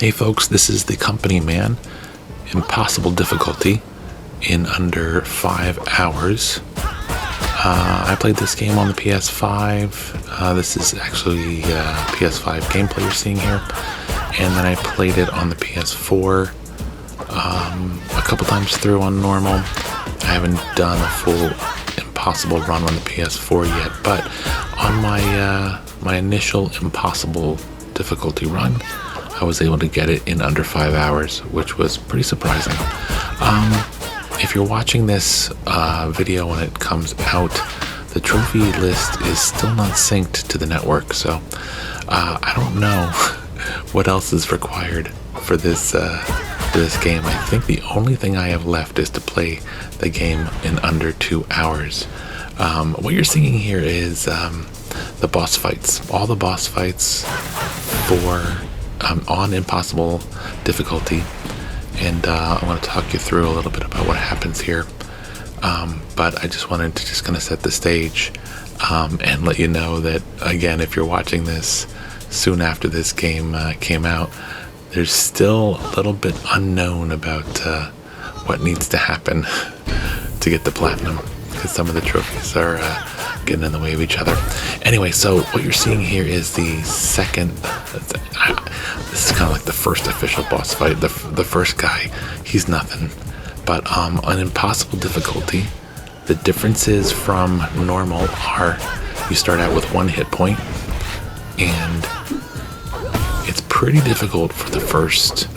Hey folks, this is the Company Man, impossible difficulty in under 5 hours. I played this game on the PS5. This is actually PS5 gameplay you're seeing here. And then I played it on the PS4 a couple times through on normal. I haven't done a full impossible run on the PS4 yet, but on my initial impossible difficulty run, I was able to get it in under 5 hours, which was pretty surprising. If you're watching this video when it comes out, the trophy list is still not synced to the network, so I don't know what else is required for this game. I think the only thing I have left is to play the game in under 2 hours. What you're seeing here is the boss fights. All the boss fights for on impossible difficulty, and I want to talk you through a little bit about what happens here. But I just wanted to just kind of set the stage and let you know that, again, if you're watching this soon after this game came out, there's still a little bit unknown about what needs to happen to get the platinum, because some of the trophies are getting in the way of each other. Anyway, so what you're seeing here is the second, this is kind of like the first official boss fight. The first guy, he's nothing. But on impossible difficulty, the differences from normal are you start out with 1 hit point, and it's pretty difficult for the first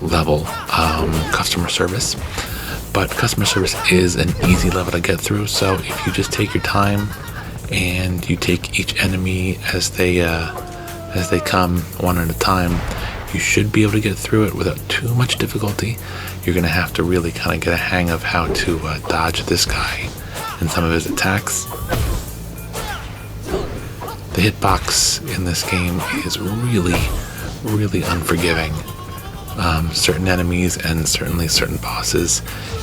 level, customer service. But customer service is an easy level to get through, so if you just take your time and you take each enemy as they come one at a time, you should be able to get through it without too much difficulty. You're going to have to really kind of get a hang of how to dodge this guy and some of his attacks. The hitbox in this game is really, really unforgiving. Certain enemies and certainly certain bosses,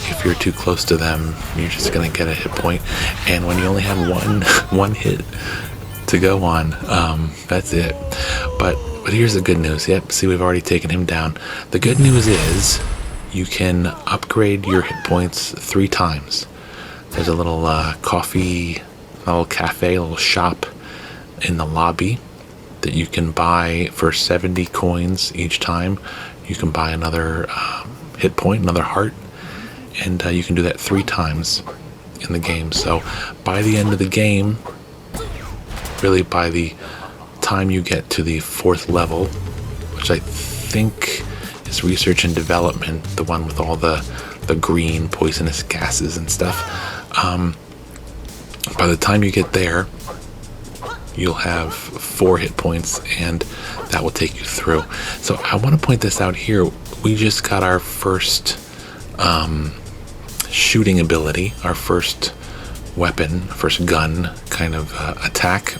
if you're too close to them, you're just going to get a hit point. And when you only have one hit to go on, that's it. But here's the good news. Yep, see, we've already taken him down. The good news is you can upgrade your hit points 3 times. There's a little coffee, a little cafe, a little shop in the lobby that you can buy for 70 coins each time. You can buy another hit point, another heart, and you can do that 3 times in the game. So by the end of the game, really by the time you get to the 4th level, which I think is research and development, the one with all the green poisonous gases and stuff, by the time you get there, you'll have 4 hit points, and that will take you through. So I want to point this out here. We just got our first shooting ability, our first weapon, first gun kind of attack,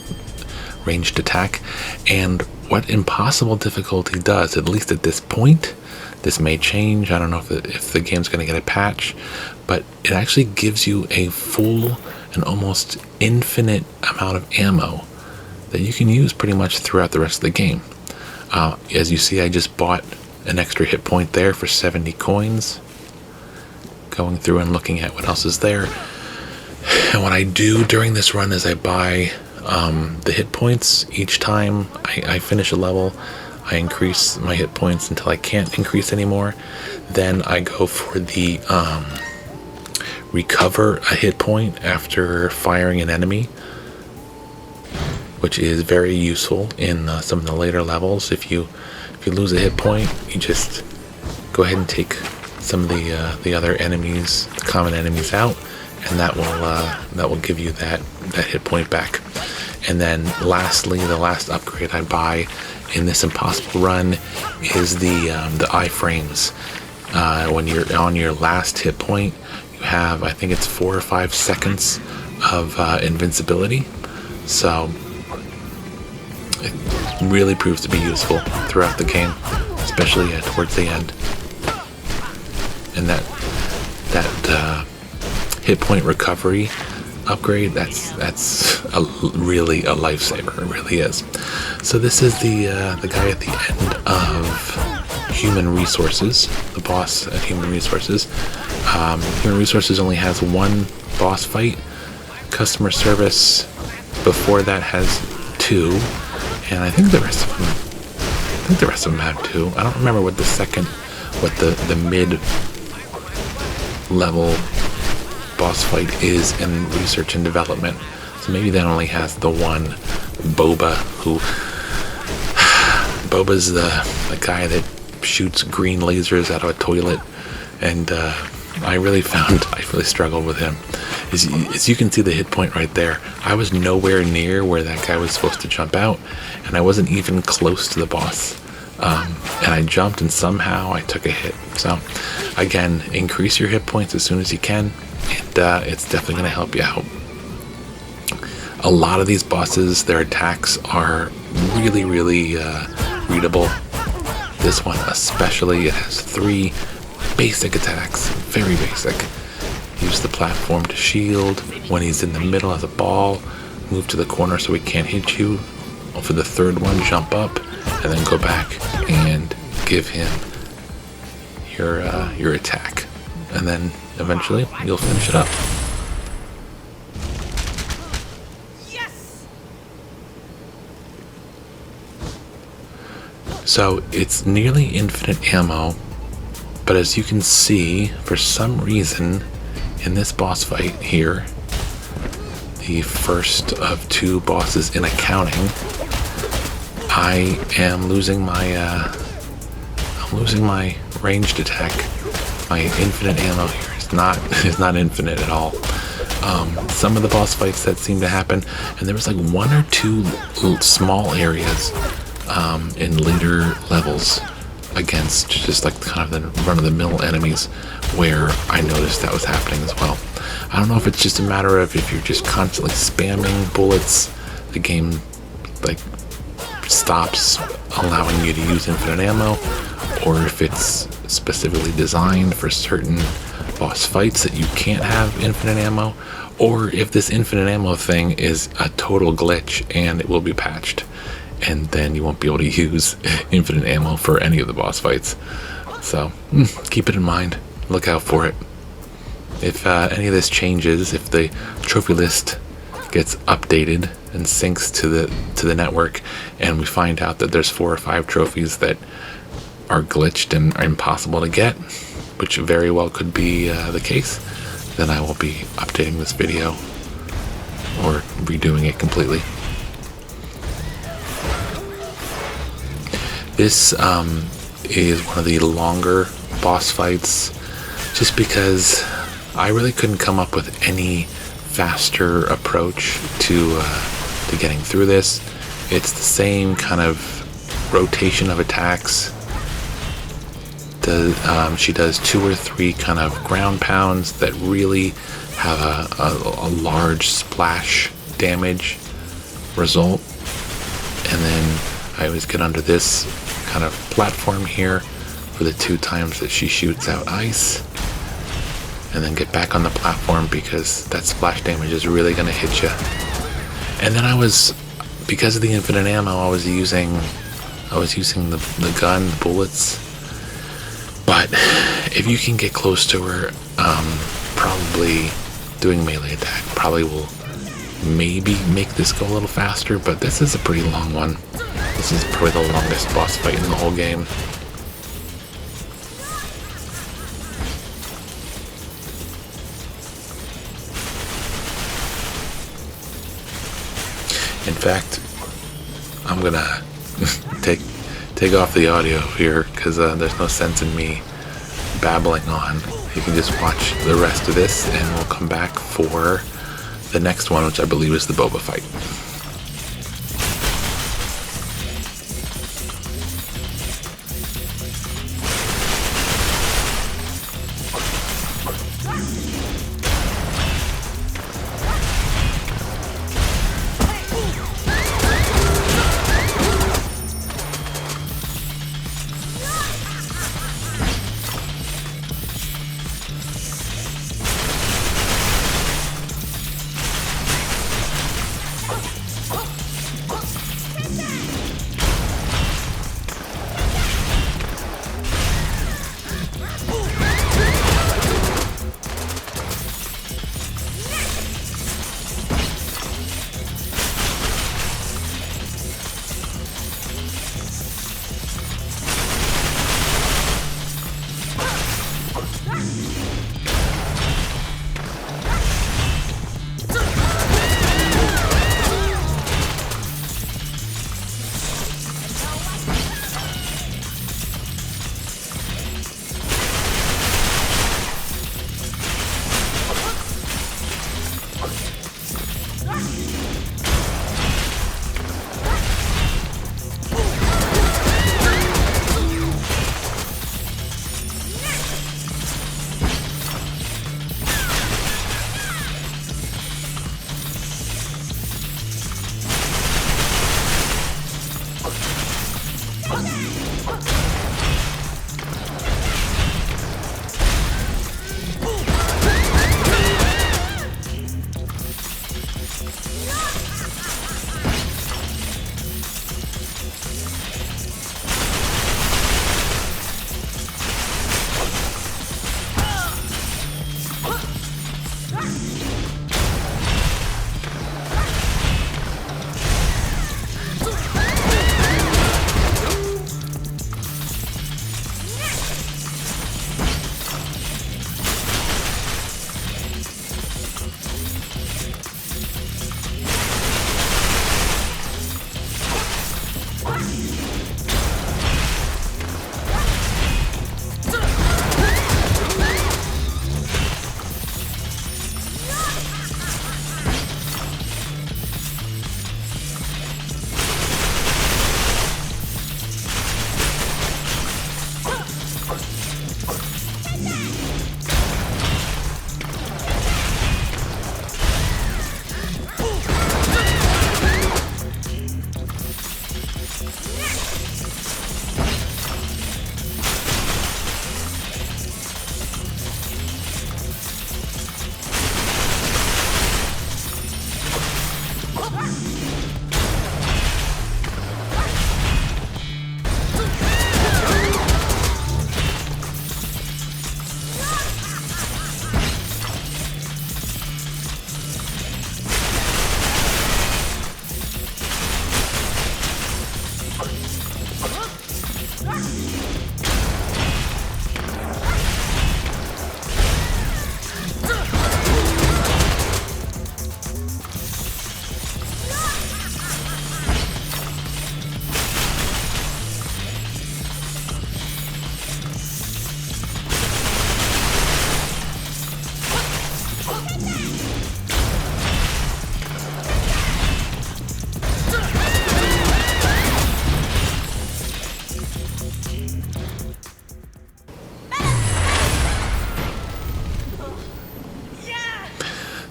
ranged attack. And what impossible difficulty does, at least at this point, this may change, I don't know if the game's going to get a patch, but it actually gives you a full and almost infinite amount of ammo that you can use pretty much throughout the rest of the game. As you see, I just bought an extra hit point there for 70 coins, going through and looking at what else is there. And what I do during this run is I buy the hit points. Each time I finish a level, I increase my hit points until I can't increase anymore. Then I go for the recover a hit point after firing an enemy, which is very useful in some of the later levels. If you lose a hit point, you just go ahead and take some of the other enemies, the common enemies, out, and that will give you that hit point back. And then lastly, the last upgrade I buy in this impossible run is the iframes. When you're on your last hit point, you have, I think it's 4 or 5 seconds of invincibility. So it really proves to be useful throughout the game, especially towards the end. And that hit point recovery upgrade, that's really a lifesaver. It really is. So this is the guy at the end of Human Resources, the boss at Human Resources. Human Resources only has one boss fight. Customer Service before that has 2, and I think the rest of them have 2. I don't remember what the mid level boss fight is in research and development. So maybe that only has the one. Boba, Boba's the guy that shoots green lasers out of a toilet, and I really struggled with him. As you can see the hit point right there, I was nowhere near where that guy was supposed to jump out, and I wasn't even close to the boss. And I jumped, and somehow I took a hit. So, again, increase your hit points as soon as you can, and it's definitely going to help you out. A lot of these bosses, their attacks are really, really readable. This one especially, it has 3 basic attacks, very basic. Use the platform to shield. When he's in the middle as a ball, move to the corner so he can't hit you. For the third one, jump up, and then go back and give him your attack. And then eventually you'll finish it up. So it's nearly infinite ammo, but as you can see, for some reason, in this boss fight here, the first of 2 bosses in accounting, I am losing my ranged attack. My infinite ammo here is not infinite at all. Some of the boss fights that seem to happen, and there was like 1 or 2 small areas in later levels against just like kind of the run-of-the-mill enemies where I noticed that was happening as well. I don't know if it's just a matter of if you're just constantly spamming bullets, the game like stops allowing you to use infinite ammo, or if it's specifically designed for certain boss fights that you can't have infinite ammo, or if this infinite ammo thing is a total glitch and it will be patched, and then you won't be able to use infinite ammo for any of the boss fights. So keep it in mind, look out for it. If any of this changes, if the trophy list gets updated and syncs to the network, and we find out that there's 4 or 5 trophies that are glitched and are impossible to get, which very well could be the case, then I will be updating this video or redoing it completely. This is one of the longer boss fights, just because I really couldn't come up with any faster approach to getting through this. It's the same kind of rotation of attacks. She does 2 or 3 kind of ground pounds that really have a large splash damage result, and then I always get under this kind of platform here for the 2 times that she shoots out ice, and then get back on the platform because that splash damage is really going to hit you. And then because of the infinite ammo, I was using the gun bullets. But if you can get close to her, probably doing melee attack probably will maybe make this go a little faster, but this is a pretty long one. This is probably the longest boss fight in the whole game. In fact, I'm gonna take off the audio here because there's no sense in me babbling on. You can just watch the rest of this, and we'll come back for the next one, which I believe is the Boba fight.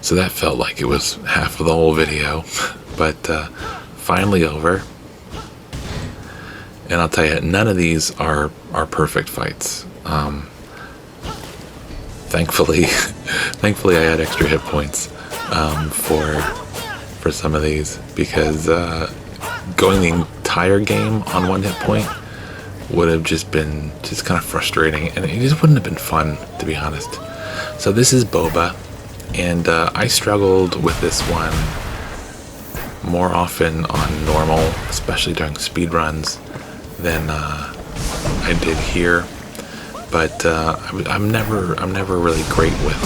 So that felt like it was half of the whole video, but finally over. And I'll tell you, none of these are perfect fights. Thankfully, thankfully I had extra hit points for some of these, because going the entire game on 1 hit point would have just been kind of frustrating, and it just wouldn't have been fun, to be honest. So this is Boba, and I struggled with this one more often on normal, especially during speed runs, than I did here. But I'm never really great with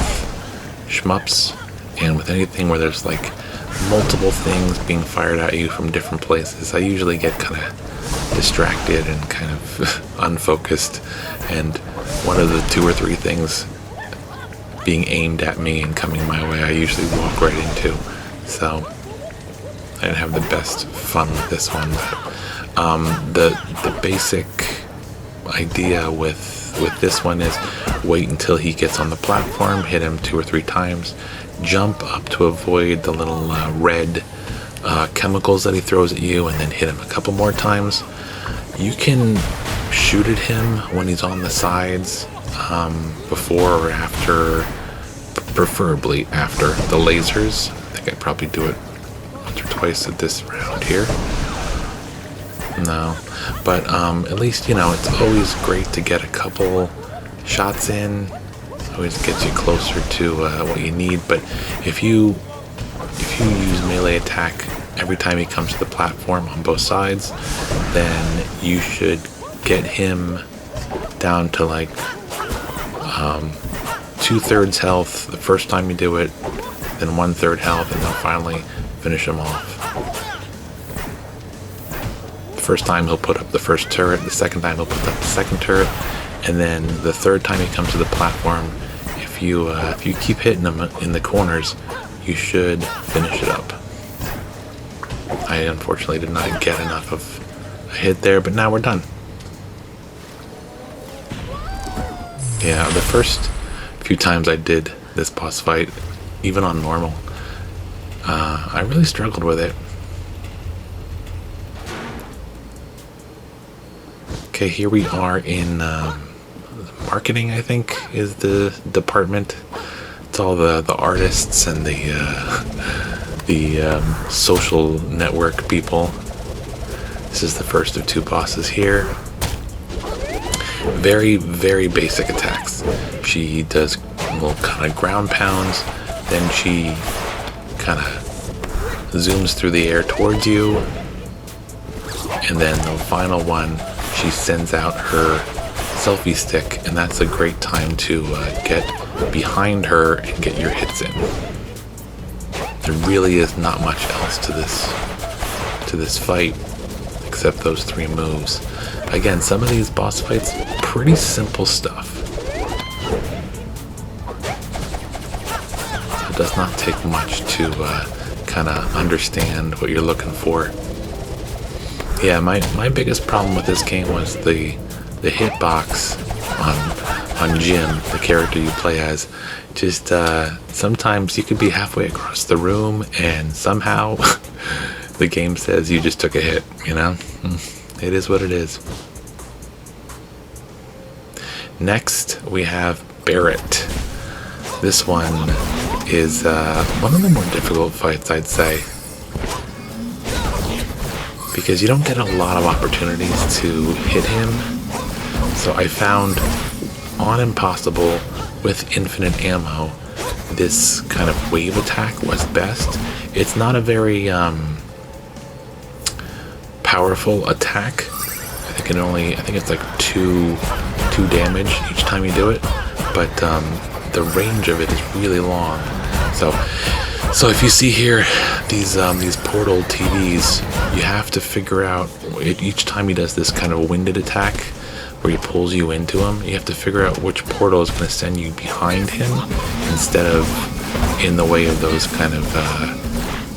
shmups, and with anything where there's like multiple things being fired at you from different places, I usually get kind of distracted and kind of unfocused, and one of the 2 or 3 things being aimed at me and coming my way, I usually walk right into. So I didn't have the best fun with this one, but the basic idea with this one is wait until he gets on the platform, hit him 2 or 3 times, jump up to avoid the little red chemicals that he throws at you, and then hit him a couple more times. You can shoot at him when he's on the sides, before or after, preferably after the lasers. I think I'd probably do it once or twice at this round here. No, but at least, you know, it's always great to get a couple shots in. Always gets you closer to what you need. But if you use melee attack every time he comes to the platform on both sides, then you should get him down to like 2/3 health the first time you do it, then 1/3 health, and then finally finish him off. The first time he'll put up the first turret, the second time he'll put up the second turret, and then the third time he comes to the platform, if you keep hitting him in the corners, you should finish it up. I unfortunately did not get enough of a hit there, but now we're done. Yeah, the first few times I did this boss fight, even on normal, I really struggled with it. Okay, here we are in marketing, I think, is the department. It's all the artists and the the social network people. This is the first of 2 bosses here. Very, very basic attacks. She does little kind of ground pounds, then she kind of zooms through the air towards you, and then the final one, she sends out her selfie stick, and that's a great time to get behind her and get your hits in. There really is not much else to this fight except those 3 moves. Again, some of these boss fights, pretty simple stuff. It does not take much to kind of understand what you're looking for. Yeah, my biggest problem with this game was the hitbox on Jim, the character you play as. Just sometimes you could be halfway across the room and somehow the game says you just took a hit, you know? It is what it is. Next, we have Barrett. This one is one of the more difficult fights, I'd say, because you don't get a lot of opportunities to hit him. So I found on Impossible with infinite ammo, this kind of wave attack was best. It's not a very powerful attack. I think it's like 2 damage each time you do it, but the range of it is really long. So if you see here these portal TVs, you have to figure out each time he does this kind of winded attack where he pulls you into him, you have to figure out which portal is going to send you behind him instead of in the way of those kind of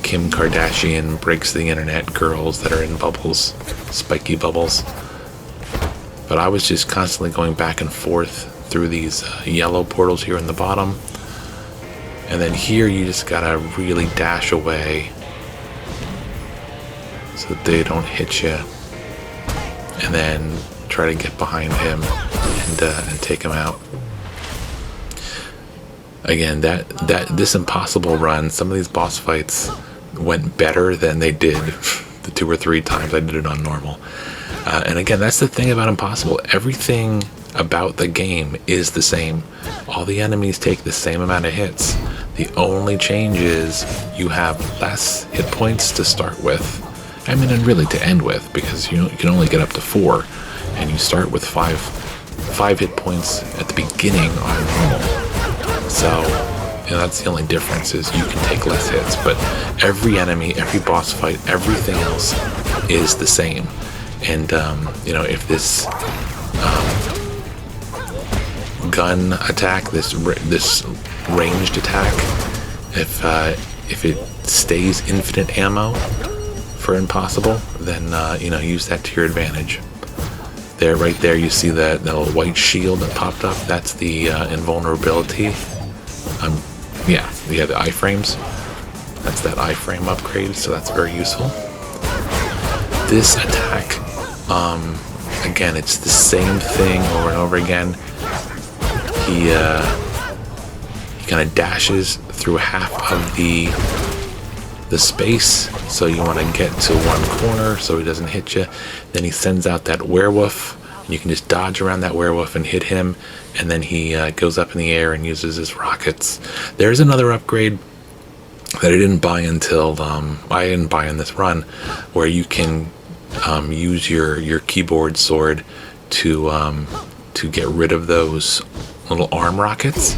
Kim Kardashian breaks the internet girls that are in bubbles, spiky bubbles. But I was just constantly going back and forth through these yellow portals here in the bottom. And then here you just gotta really dash away so that they don't hit you. And then try to get behind him and take him out. Again, this Impossible run, some of these boss fights went better than they did the 2 or 3 times I did it on normal. And again, that's the thing about Impossible. Everything about the game is the same. All the enemies take the same amount of hits. The only change is you have less hit points to start with. I mean, and really to end with, because you can only get up to 4, and you start with 5 hit points at the beginning on normal. So, that's the only difference, is you can take less hits, but every enemy, every boss fight, everything else is the same. And if this gun attack, this ranged attack, if it stays infinite ammo for Impossible, then use that to your advantage. Right there, you see that little white shield that popped up. That's the invulnerability. The iframes. That's that iframe upgrade, so that's very useful. This attack, again, it's the same thing over and over again. He kind of dashes through half of the space, so you want to get to one corner so he doesn't hit you. Then he sends out that werewolf, and you can just dodge around that werewolf and hit him, and then he goes up in the air and uses his rockets. There's another upgrade that I didn't buy until I didn't buy in this run, where you can use your keyboard sword to get rid of those little arm rockets.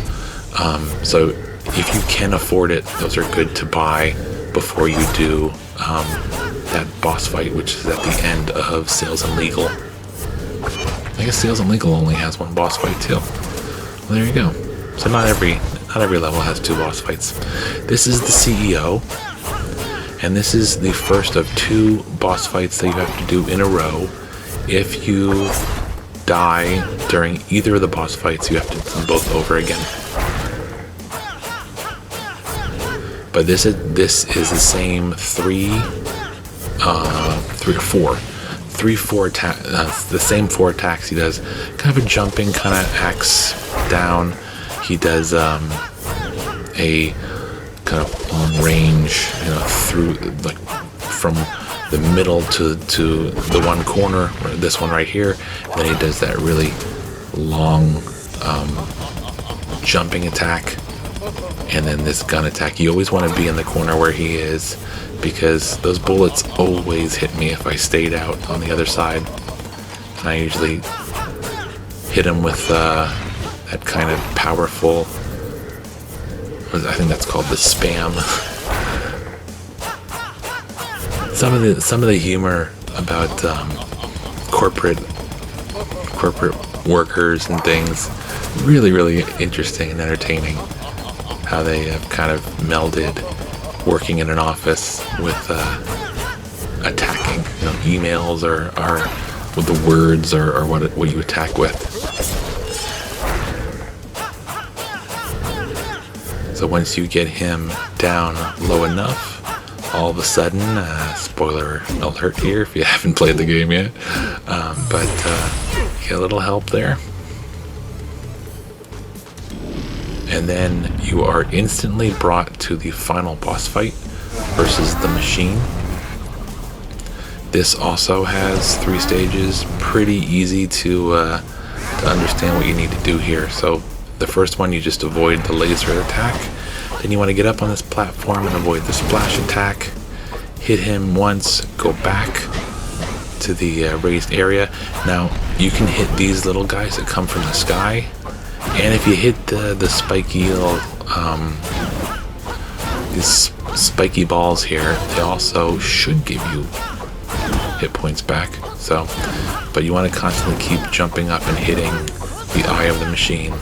So if you can afford it, those are good to buy before you do that boss fight, which is at the end of Sales and Legal. I guess Sales and Legal only has one boss fight too. Well, there you go. So not every level has 2 boss fights. This is the CEO, and this is the first of 2 boss fights that you have to do in a row. If you die during either of the boss fights, you have to do them both over again. But this is the same 3 or 4 the same 4 attacks. He does kind of a jumping kind of axe down. He does a kind of long range, you know, through like from the middle to the one corner, this one right here, and then he does that really long jumping attack, and then this gun attack. You always want to be in the corner where he is, because those bullets always hit me if I stayed out on the other side. And I usually hit him with that kind of powerful, I think that's called the spam. Some of the humor about corporate workers and things, really interesting and entertaining. How they have kind of melded working in an office with attacking, you know, emails or with the words or what you attack with. So once you get him down low enough, all of a sudden, spoiler alert here if you haven't played the game yet, but you get a little help there. And then you are instantly brought to the final boss fight versus the machine. This also has 3 stages, pretty easy to understand what you need to do here. So the first one, you just avoid the laser attack. Then you want to get up on this platform and avoid the splash attack. Hit him once, go back to the raised area. Now, you can hit these little guys that come from the sky. And if you hit the spiky little, these spiky balls here, they also should give you hit points back. So, but you want to constantly keep jumping up and hitting the eye of the machine.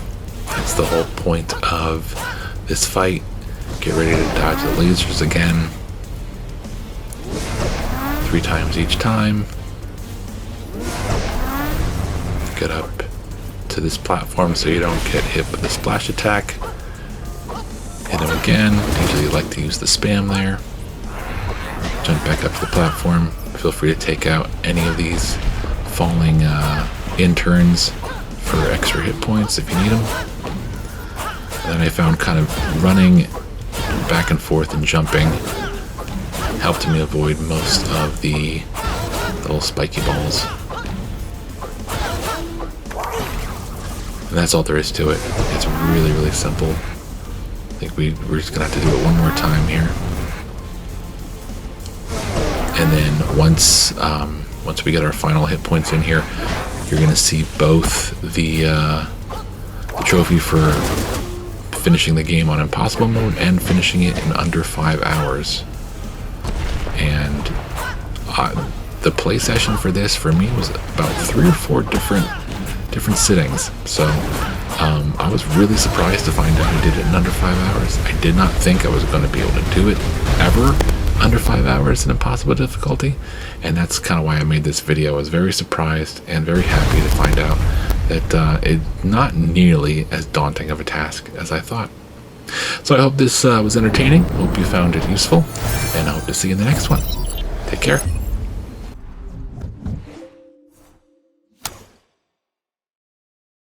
That's the whole point of this fight. Get ready to dodge the lasers again. 3 times each time. Get up to this platform so you don't get hit with the splash attack. Hit him again. Usually you like to use the spam there. Jump back up to the platform. Feel free to take out any of these falling interns for extra hit points if you need them. And then I found kind of running back and forth and jumping helped me avoid most of the little spiky balls. And that's all there is to it. It's really simple. I think we're just gonna have to do it one more time here. And then once we get our final hit points in here, you're gonna see both the trophy for finishing the game on impossible mode and finishing it in under 5 hours. And the play session for this for me was about 3 or 4 different sittings. So I was really surprised to find out I did it in under 5 hours. I did not think I was going to be able to do it ever under 5 hours in impossible difficulty, and that's kind of why I made this video. I was very surprised and very happy to find out that it's not nearly as daunting of a task as I thought. So I hope this was entertaining. Hope you found it useful, and I hope to see you in the next one. Take care.